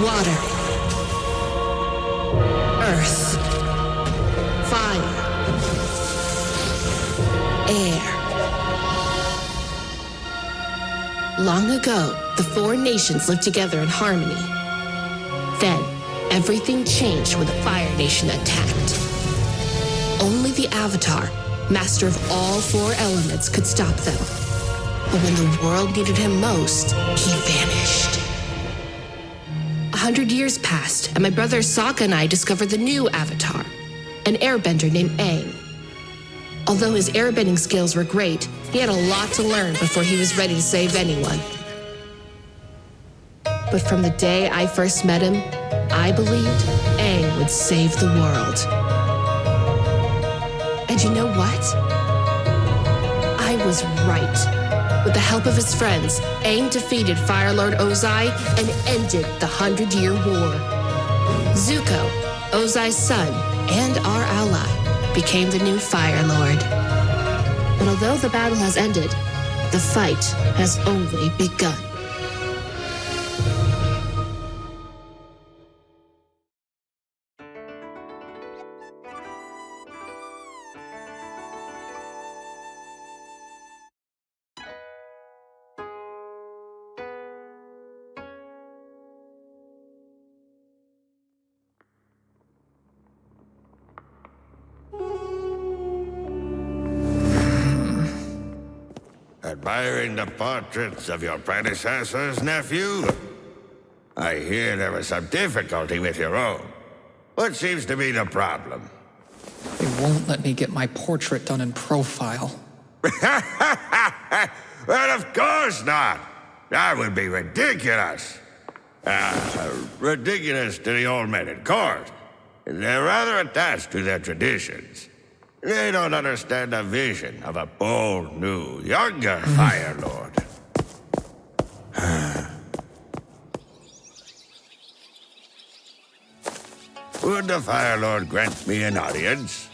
Water. Earth. Fire. Air. Long ago, the four nations lived together in harmony. Then, everything changed when the Fire Nation attacked. Only the Avatar, master of all four elements, could stop them. But when the world needed him most, he vanished. 100 years passed, and my brother Sokka and I discovered the new Avatar, an airbender named Aang. Although his airbending skills were great, he had a lot to learn before he was ready to save anyone. But from the day I first met him, I believed Aang would save the world. And you know what? I was right. With the help of his friends, Aang defeated Fire Lord Ozai and ended the 100-Year War. Zuko, Ozai's son and our ally, became the new Fire Lord. And although the battle has ended, the fight has only begun. Admiring the portraits of your predecessors, nephew? I hear there was some difficulty with your own. What seems to be the problem? They won't let me get my portrait done in profile. Well, of course not. That would be ridiculous. Ridiculous to the old men in court. They're rather attached to their traditions. They don't understand the vision of a bold, new, younger Fire Lord. Would the Fire Lord grant me an audience?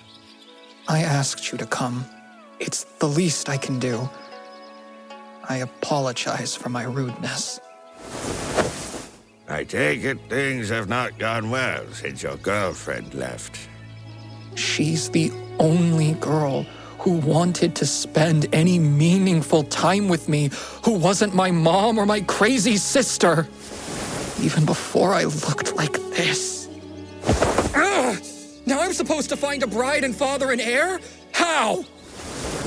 I asked you to come. It's the least I can do. I apologize for my rudeness. I take it things have not gone well since your girlfriend left. She's the only girl who wanted to spend any meaningful time with me, who wasn't my mom or my crazy sister. Even before I looked like this. Ugh! Now I'm supposed to find a bride and father and heir? How?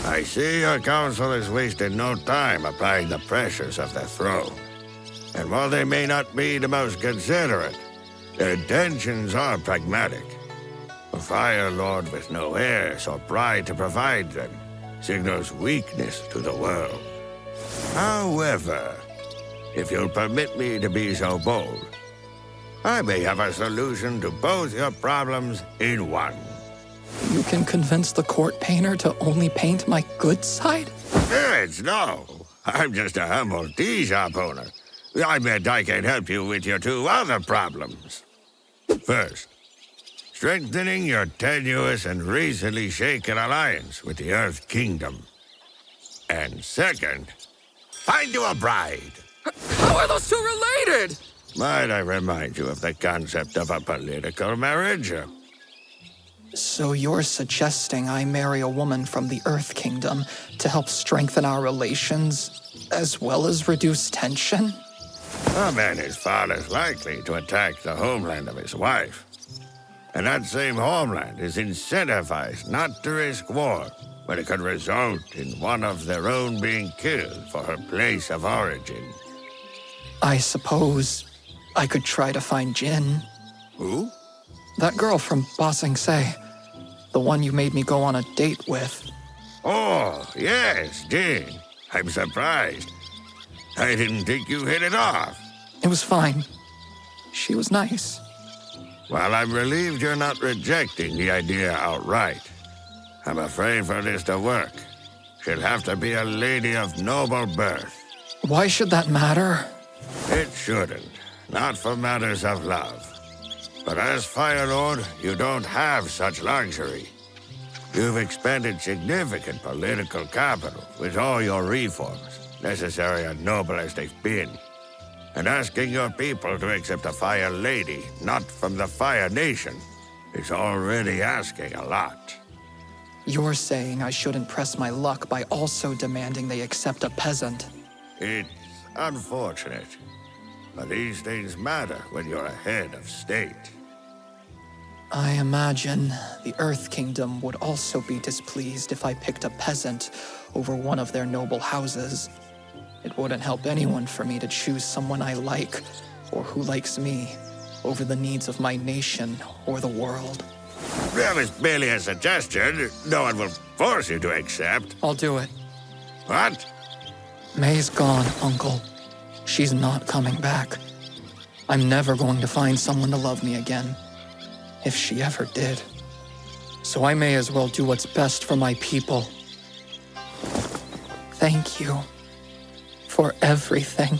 I see your council has wasted no time applying the pressures of the throne. And while they may not be the most considerate, their intentions are pragmatic. A Fire Lord with no heirs or bride to provide them signals weakness to the world. However, if you'll permit me to be so bold, I may have a solution to both your problems in one. You can convince the court painter to only paint my good side? It's no. I'm just a humble tea shop owner. I bet I can help you with your two other problems. First, strengthening your tenuous and recently shaken alliance with the Earth Kingdom. And second, find you a bride. How are those two related? Might I remind you of the concept of a political marriage? So you're suggesting I marry a woman from the Earth Kingdom to help strengthen our relations, as well as reduce tension? A man is far less likely to attack the homeland of his wife. And that same homeland is incentivized not to risk war when it could result in one of their own being killed for her place of origin. I suppose I could try to find Jin. Who? That girl from Ba Sing Se. The one you made me go on a date with. Oh, yes, Jin. I'm surprised. I didn't think you hit it off. It was fine. She was nice. Well, I'm relieved you're not rejecting the idea outright. I'm afraid for this to work, she'll have to be a lady of noble birth. Why should that matter? It shouldn't. Not for matters of love. But as Fire Lord, you don't have such luxury. You've expended significant political capital with all your reforms, necessary and noble as they've been. And asking your people to accept a Fire Lady, not from the Fire Nation, is already asking a lot. You're saying I shouldn't press my luck by also demanding they accept a peasant. It's unfortunate, but these things matter when you're a head of state. I imagine the Earth Kingdom would also be displeased if I picked a peasant over one of their noble houses. It wouldn't help anyone for me to choose someone I like, or who likes me, over the needs of my nation or the world. That is merely a suggestion. No one will force you to accept. I'll do it. What? May's gone, Uncle. She's not coming back. I'm never going to find someone to love me again, if she ever did. So I may as well do what's best for my people. Thank you for everything.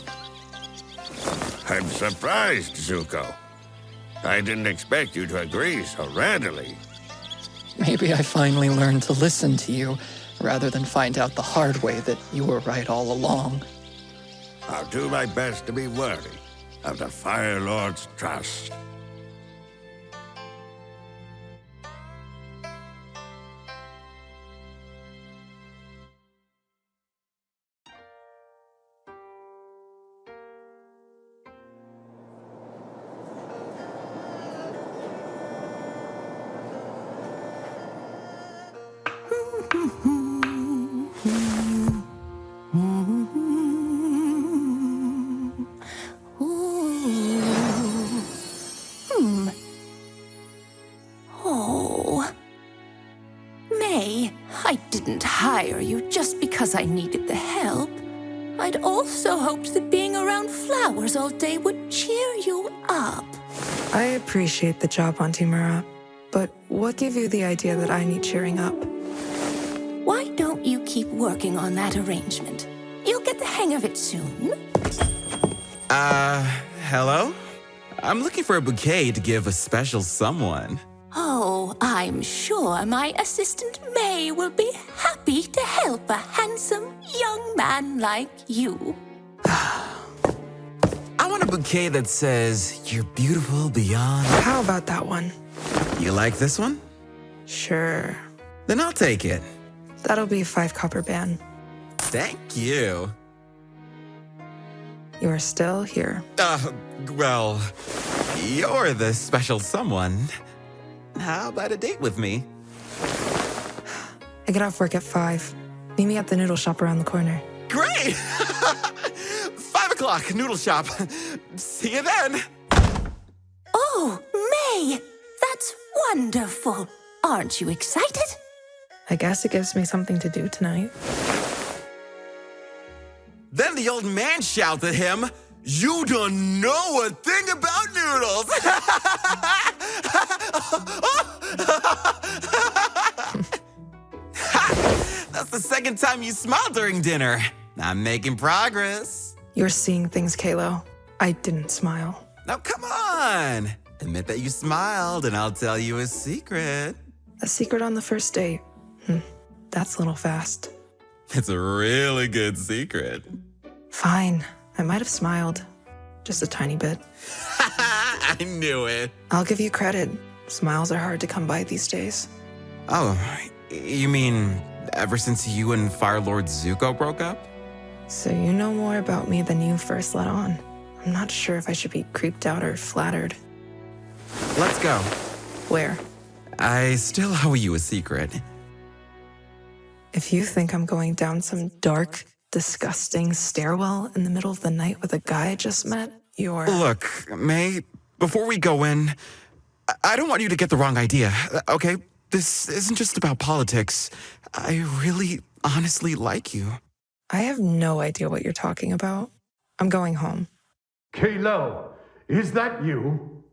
I'm surprised, Zuko. I didn't expect you to agree so readily. Maybe I finally learned to listen to you, rather than find out the hard way that you were right all along. I'll do my best to be worthy of the Fire Lord's trust. I needed the help. I'd also hoped that being around flowers all day would cheer you up. I appreciate the job, Auntie Mira, but what gave you the idea that I need cheering up? Why don't you keep working on that arrangement? You'll get the hang of it soon. Hello? I'm looking for a bouquet to give a special someone. Oh, I'm sure my assistant May will be happy to help a handsome young man like you. I want a bouquet that says, "You're beautiful beyond." How about that one? You like this one? Sure. Then I'll take it. That'll be 5 copper ban. Thank you. You are still here. Well, you're the special someone. How about a date with me? I get off work at 5. Meet me at the noodle shop around the corner. Great! 5 o'clock, noodle shop. See you then. Oh, May! That's wonderful. Aren't you excited? I guess it gives me something to do tonight. Then the old man shouts at him, "You don't know a thing about noodles!" That's the second time you smiled during dinner. I'm making progress. You're seeing things, Kalo. I didn't smile. Now come on. Admit that you smiled and I'll tell you a secret. A secret on the first date? That's a little fast. It's a really good secret. Fine. I might have smiled. Just a tiny bit. I knew it. I'll give you credit. Smiles are hard to come by these days. Oh, you mean ever since you and Fire Lord Zuko broke up? So you know more about me than you first let on. I'm not sure if I should be creeped out or flattered. Let's go. Where? I still owe you a secret. If you think I'm going down some dark, disgusting stairwell in the middle of the night with a guy I just met, you're... Look, May, before we go in, I don't want you to get the wrong idea, okay? This isn't just about politics. I really, honestly like you. I have no idea what you're talking about. I'm going home. Kalo, is that you?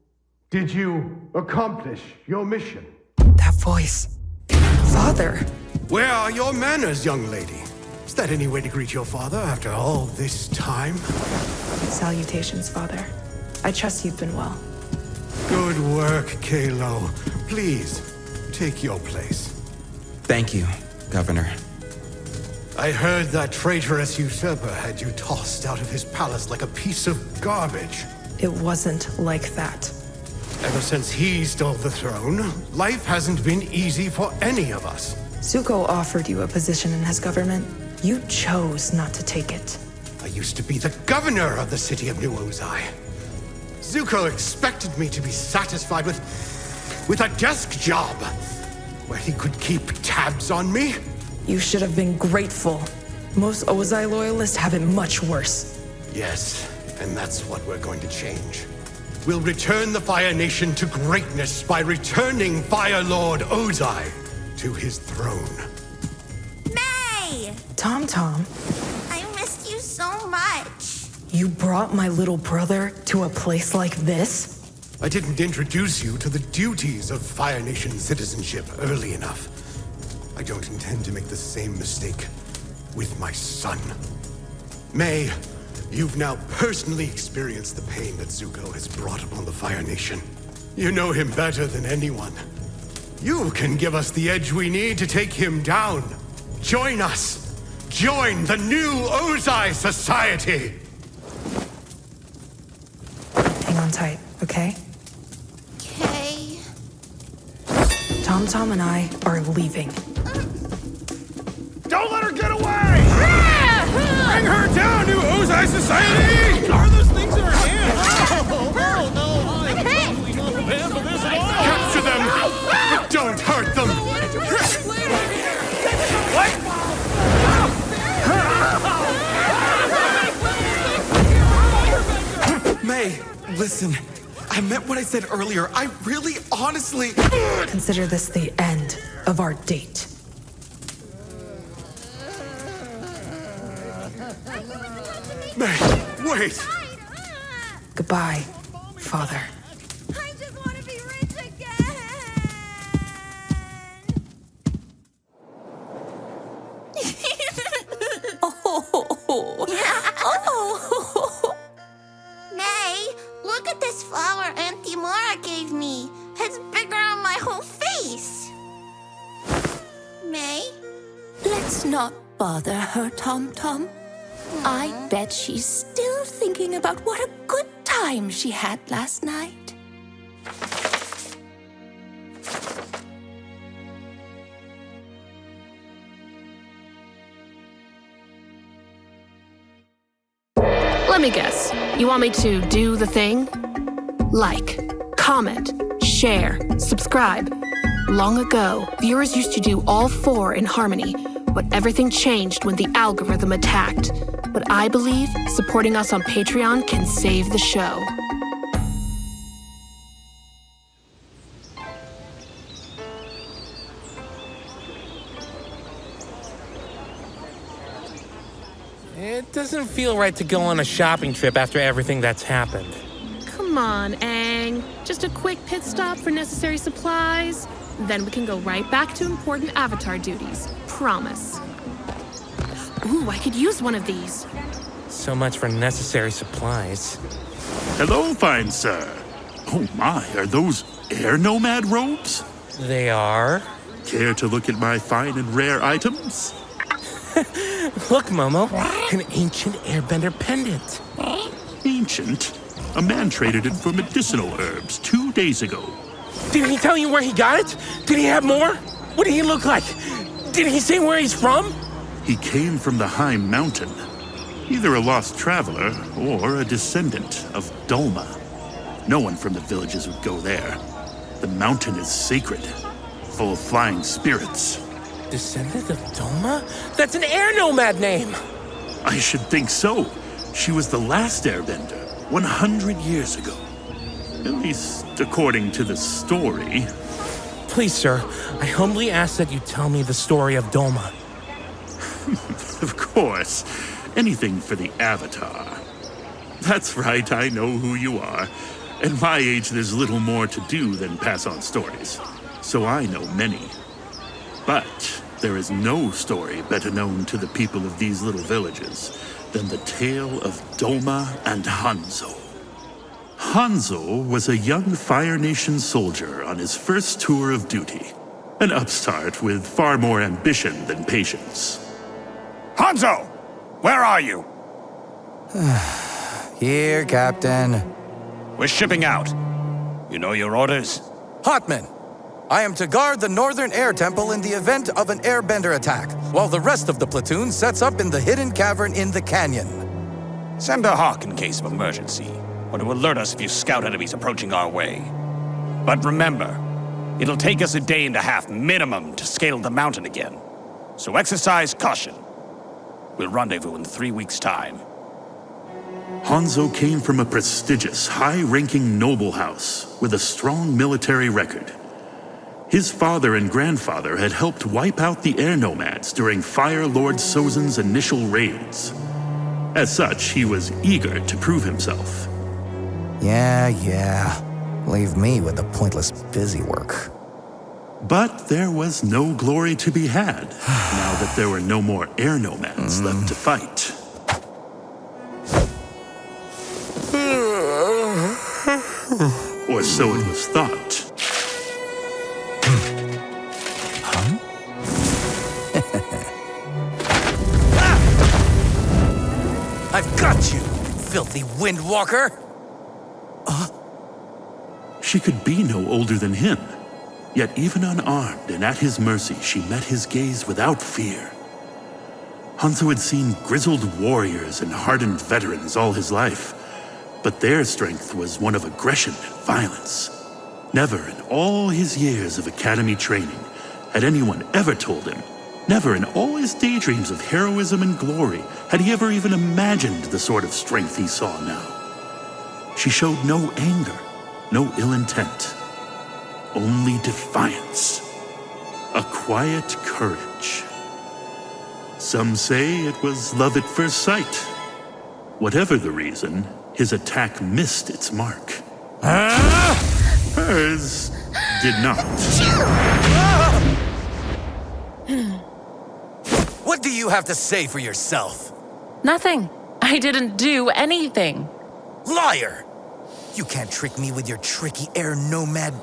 Did you accomplish your mission? That voice. Father. Where are your manners, young lady? Is that any way to greet your father after all this time? Salutations, Father. I trust you've been well. Good work, Kalo. Please, take your place. Thank you, Governor. I heard that traitorous usurper had you tossed out of his palace like a piece of garbage. It wasn't like that. Ever since he stole the throne, life hasn't been easy for any of us. Zuko offered you a position in his government. You chose not to take it. I used to be the governor of the city of New Ozai. Zuko expected me to be satisfied with a desk job, where he could keep tabs on me. You should have been grateful. Most Ozai loyalists have it much worse. Yes, and that's what we're going to change. We'll return the Fire Nation to greatness by returning Fire Lord Ozai to his throne. May! Tom, I missed you so much. you brought my little brother to a place like this? I didn't introduce you to the duties of Fire Nation citizenship early enough. I don't intend to make the same mistake with my son. May, you've now personally experienced the pain that Zuko has brought upon the Fire Nation. You know him better than anyone. You can give us the edge we need to take him down. Join us. Join the new Ozai Society. Hang on tight, okay? Okay. Tom and I are leaving. Don't let her get away! Bring her down, new Ozai Society! Are those things in her hands? Oh, no, I totally not prepared for this at all. Capture them, but don't hurt them. May, listen. I meant what I said earlier. I really, honestly... Consider this the end of our date. May, wait! Goodbye, Father. I just want to be rich again. May, look at this flower Aunt Timora gave me. It's bigger on my whole face. May? Let's not bother her, Tom. I bet she's still thinking about what a good time she had last night. Let me guess. You want me to do the thing? Like, comment, share, subscribe. Long ago, viewers used to do all four in harmony, but everything changed when the algorithm attacked. But I believe supporting us on Patreon can save the show. It doesn't feel right to go on a shopping trip after everything that's happened. Come on, Aang. Just a quick pit stop for necessary supplies. Then we can go right back to important Avatar duties. Promise. Ooh, I could use one of these. So much for necessary supplies. Hello, fine sir. Oh my, are those air nomad robes? They are. Care to look at my fine and rare items? Look, Momo, an ancient airbender pendant. Ancient? A man traded it for medicinal herbs 2 days ago. Did he tell you where he got it? Did he have more? What did he look like? Did he say where he's from? He came from the high mountain. Either a lost traveler or a descendant of Dolma. No one from the villages would go there. The mountain is sacred, full of flying spirits. Descendant of Dolma? That's an air nomad name! I should think so. She was the last airbender, 100 years ago. At least, according to the story. Please, sir, I humbly ask that you tell me the story of Dolma. Of course. Anything for the Avatar. That's right, I know who you are. At my age, there's little more to do than pass on stories. So I know many. But there is no story better known to the people of these little villages than the tale of Dolma and Hanzo. Hanzo was a young Fire Nation soldier on his first tour of duty. An upstart with far more ambition than patience. Hanzo! Where are you? Here, Captain. We're shipping out. You know your orders? Hotman, I am to guard the Northern Air Temple in the event of an airbender attack, while the rest of the platoon sets up in the hidden cavern in the canyon. Send a hawk in case of emergency, or to alert us if you scout enemies approaching our way. But remember, it'll take us a day and a half minimum to scale the mountain again. So exercise caution. We'll rendezvous in 3 weeks' time. Hanzo came from a prestigious, high-ranking noble house with a strong military record. His father and grandfather had helped wipe out the air nomads during Fire Lord Sozin's initial raids. As such, he was eager to prove himself. Yeah. Leave me with the pointless busywork. But there was no glory to be had, now that there were no more air nomads left to fight. Or so it was thought. I've got you, filthy windwalker! She could be no older than him. Yet even unarmed and at his mercy, she met his gaze without fear. Hanzo had seen grizzled warriors and hardened veterans all his life, but their strength was one of aggression and violence. Never in all his years of academy training had anyone ever told him, never in all his daydreams of heroism and glory had he ever even imagined the sort of strength he saw now. She showed no anger, no ill intent, only defiance, a quiet courage. Some say it was love at first sight. Whatever the reason, his attack missed its mark. Hers did not. What do you have to say for yourself? Nothing. I didn't do anything. Liar! You can't trick me with your tricky air nomad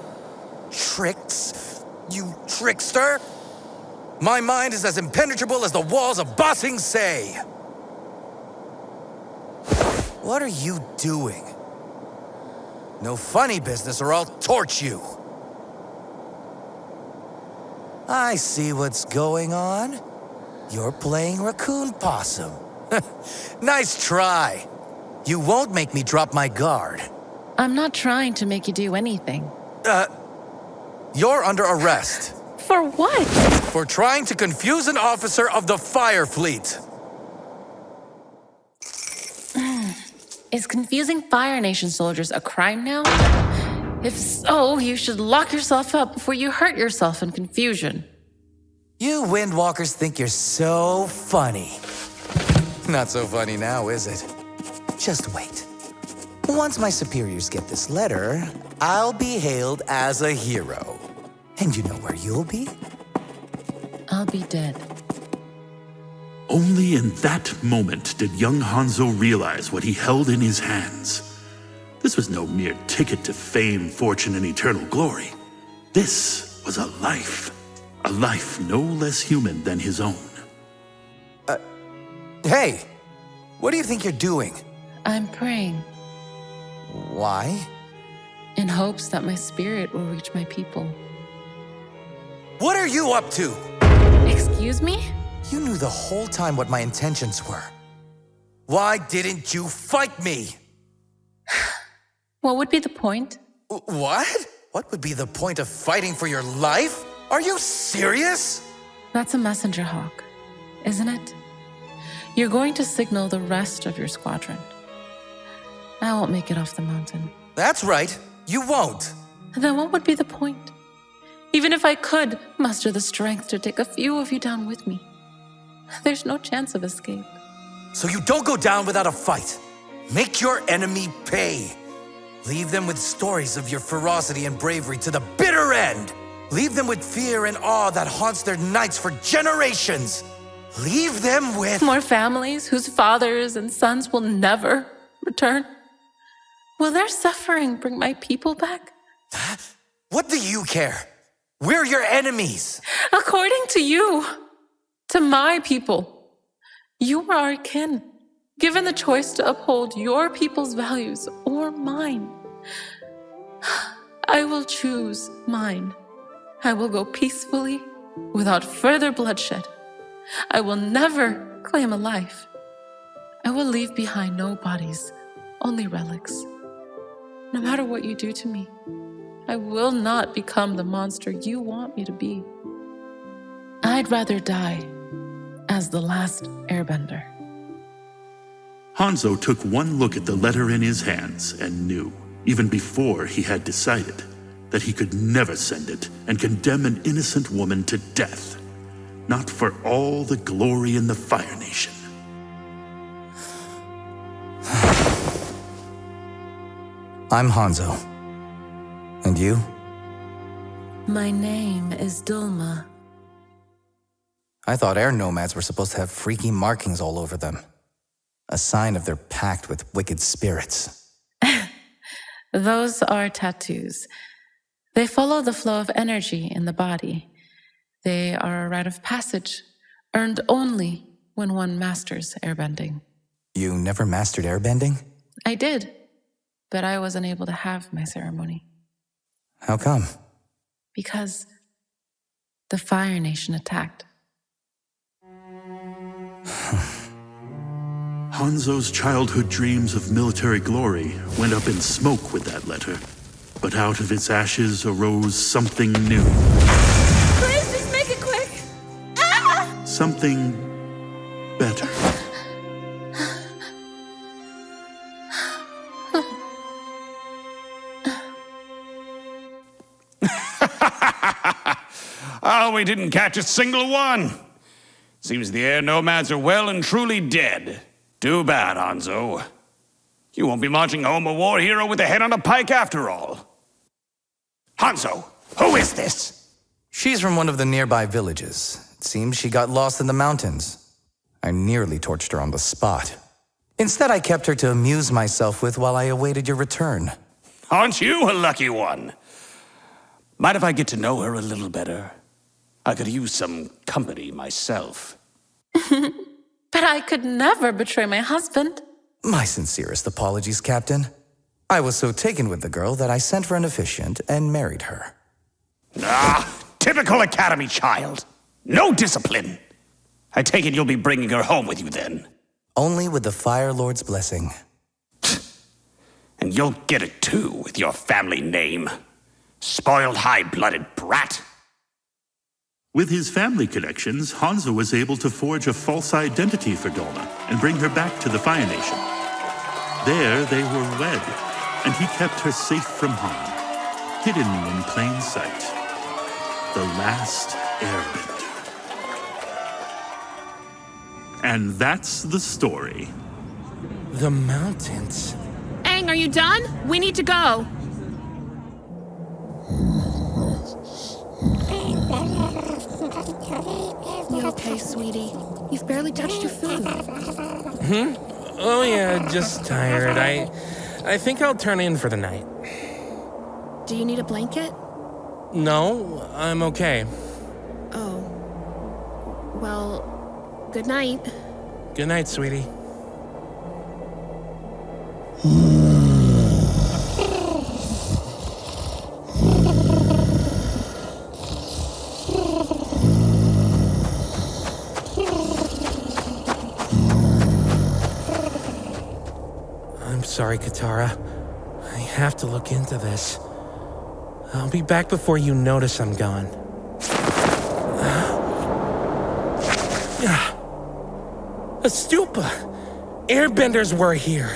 tricks, you trickster! My mind is as impenetrable as the walls of Ba Sing Se! What are you doing? No funny business or I'll torch you. I see what's going on. You're playing raccoon possum. Nice try. You won't make me drop my guard. I'm not trying to make you do anything. You're under arrest. For what? For trying to confuse an officer of the Fire Fleet. Is confusing Fire Nation soldiers a crime now? If so, you should lock yourself up before you hurt yourself in confusion. You Windwalkers think you're so funny. Not so funny now, is it? Just wait. Once my superiors get this letter, I'll be hailed as a hero. And you know where you'll be? I'll be dead. Only in that moment did young Hanzo realize what he held in his hands. This was no mere ticket to fame, fortune, and eternal glory. This was a life no less human than his own. Hey, what do you think you're doing? I'm praying. Why? In hopes that my spirit will reach my people. What are you up to? Excuse me? You knew the whole time what my intentions were. Why didn't you fight me? What would be the point? What? What would be the point of fighting for your life? Are you serious? That's a messenger hawk, isn't it? You're going to signal the rest of your squadron. I won't make it off the mountain. That's right, you won't. Then what would be the point? Even if I could muster the strength to take a few of you down with me, there's no chance of escape. So you don't go down without a fight. Make your enemy pay. Leave them with stories of your ferocity and bravery to the bitter end. Leave them with fear and awe that haunts their nights for generations. Leave them with... more families whose fathers and sons will never return. Will their suffering bring my people back? What do you care? We're your enemies. According to you, to my people, You are our kin, given the choice to uphold your people's values or mine. I will choose mine. I will go peacefully, without further bloodshed. I will never claim a life. I will leave behind no bodies, only relics. No matter what you do to me, I will not become the monster you want me to be. I'd rather die as the last airbender. Hanzo took one look at the letter in his hands and knew, even before he had decided, that he could never send it and condemn an innocent woman to death. Not for all the glory in the Fire Nation. I'm Hanzo. And you? My name is Dulma. I thought air nomads were supposed to have freaky markings all over them. A sign of their pact with wicked spirits. Those are tattoos. They follow the flow of energy in the body. They are a rite of passage, earned only when one masters airbending. You never mastered airbending? I did, but I wasn't able to have my ceremony. How come? Because the Fire Nation attacked. Hanzo's childhood dreams of military glory went up in smoke with that letter. But out of its ashes arose something new. Please, just make it quick! Ah! Something better. Oh, we didn't catch a single one. Seems the air nomads are well and truly dead. Too bad, Hanzo. You won't be marching home a war hero with a head on a pike after all. Hanzo, who is this? She's from one of the nearby villages. It seems she got lost in the mountains. I nearly torched her on the spot. Instead, I kept her to amuse myself with while I awaited your return. Aren't you a lucky one? Mind if I get to know her a little better? I could use some company myself. But I could never betray my husband. My sincerest apologies, Captain. I was so taken with the girl that I sent for an officiant and married her. Ah, typical academy child. No discipline. I take it you'll be bringing her home with you then. Only with the Fire Lord's blessing. And you'll get it too with your family name. Spoiled high-blooded brat. With his family connections, Hanzo was able to forge a false identity for Dulma and bring her back to the Fire Nation. There they were wed, and he kept her safe from harm, hidden in plain sight. The last airbender. And that's the story. The mountains. Aang, are you done? We need to go. You okay, sweetie? You've barely touched your food. Oh yeah, just tired. I think I'll turn in for the night. Do you need a blanket? No, I'm okay. Oh. Well, good night. Good night, sweetie. Sorry, Katara. I have to look into this. I'll be back before you notice I'm gone. A stupa! Airbenders were here.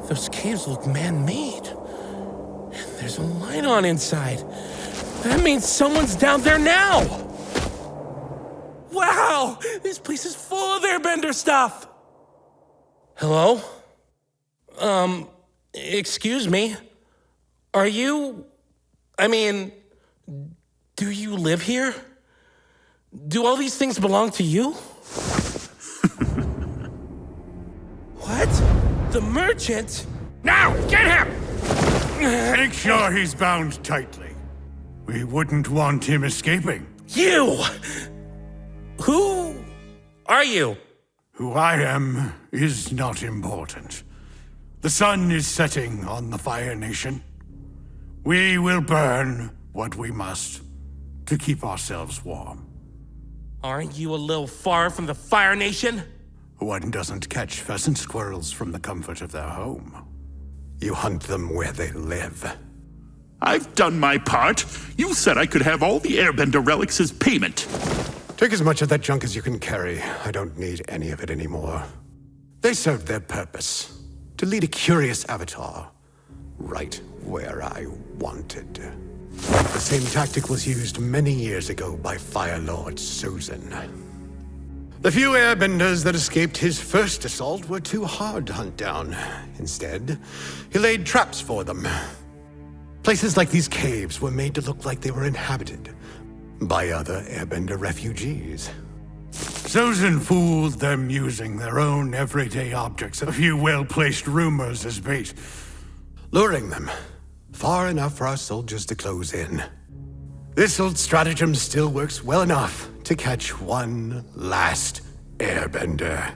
Those caves look man-made. And there's a light on inside. That means someone's down there now! Wow! This place is full of airbender stuff! Hello? Excuse me. Are you... do you live here? Do all these things belong to you? What? The merchant? Now, get him! Make sure he's bound tightly. We wouldn't want him escaping. You! Who are you? Who I am is not important. The sun is setting on the Fire Nation. We will burn what we must to keep ourselves warm. Aren't you a little far from the Fire Nation? One doesn't catch pheasant squirrels from the comfort of their home. You hunt them where they live. I've done my part. You said I could have all the Airbender relics as payment. Take as much of that junk as you can carry. I don't need any of it anymore. They served their purpose. To lead a curious avatar. Right where I wanted. The same tactic was used many years ago by Fire Lord Susan. The few airbenders that escaped his first assault were too hard to hunt down. Instead, he laid traps for them. Places like these caves were made to look like they were inhabited by other airbender refugees. Susan fooled them using their own everyday objects and a few well-placed rumors as bait, luring them far enough for our soldiers to close in. This old stratagem still works well enough to catch one last airbender.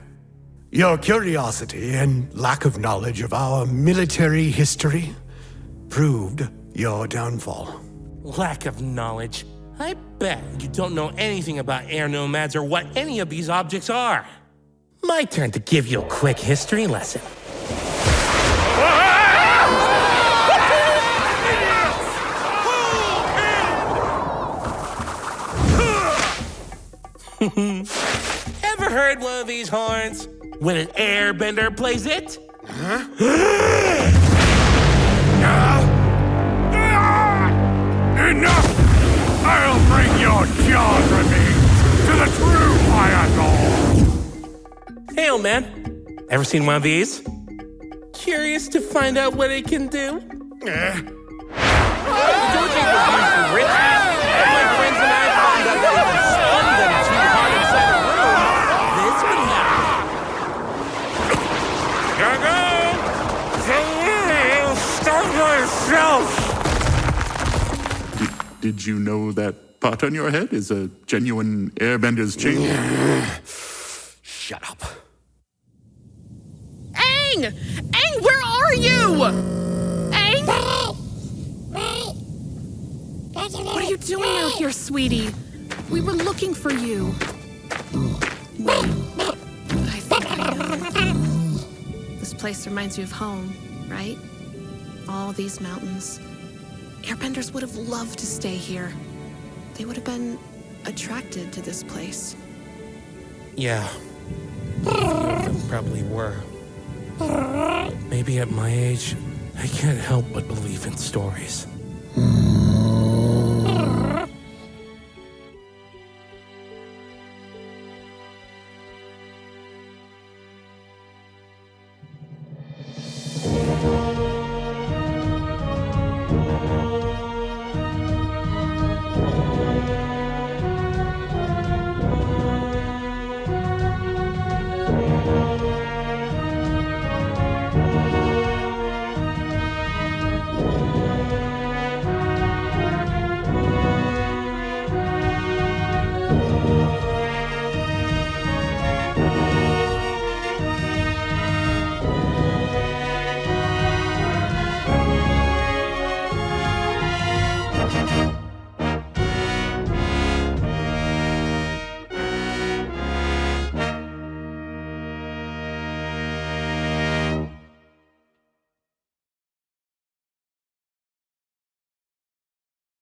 Your curiosity and lack of knowledge of our military history proved your downfall. Lack of knowledge? I bet you don't know anything about air nomads or what any of these objects are. My turn to give you a quick history lesson. Ever heard one of these horns? When an airbender plays it? Enough! I'll bring your jaws remains to the true fire god! Hey, old man. Ever seen one of these? Curious to find out what it can do? Don't think we're used for riches. My friends and I found out that if you spun them too hard inside a room, this would happen. Did you know that pot on your head is a genuine airbender's chain? Shut up. Aang! Aang, where are you? Aang? What are you doing out here, sweetie? We were looking for you. I think I know. This place reminds you of home, right? All these mountains. Airbenders would have loved to stay here. They would have been attracted to this place. Yeah. They probably were. Maybe at my age, I can't help but believe in stories.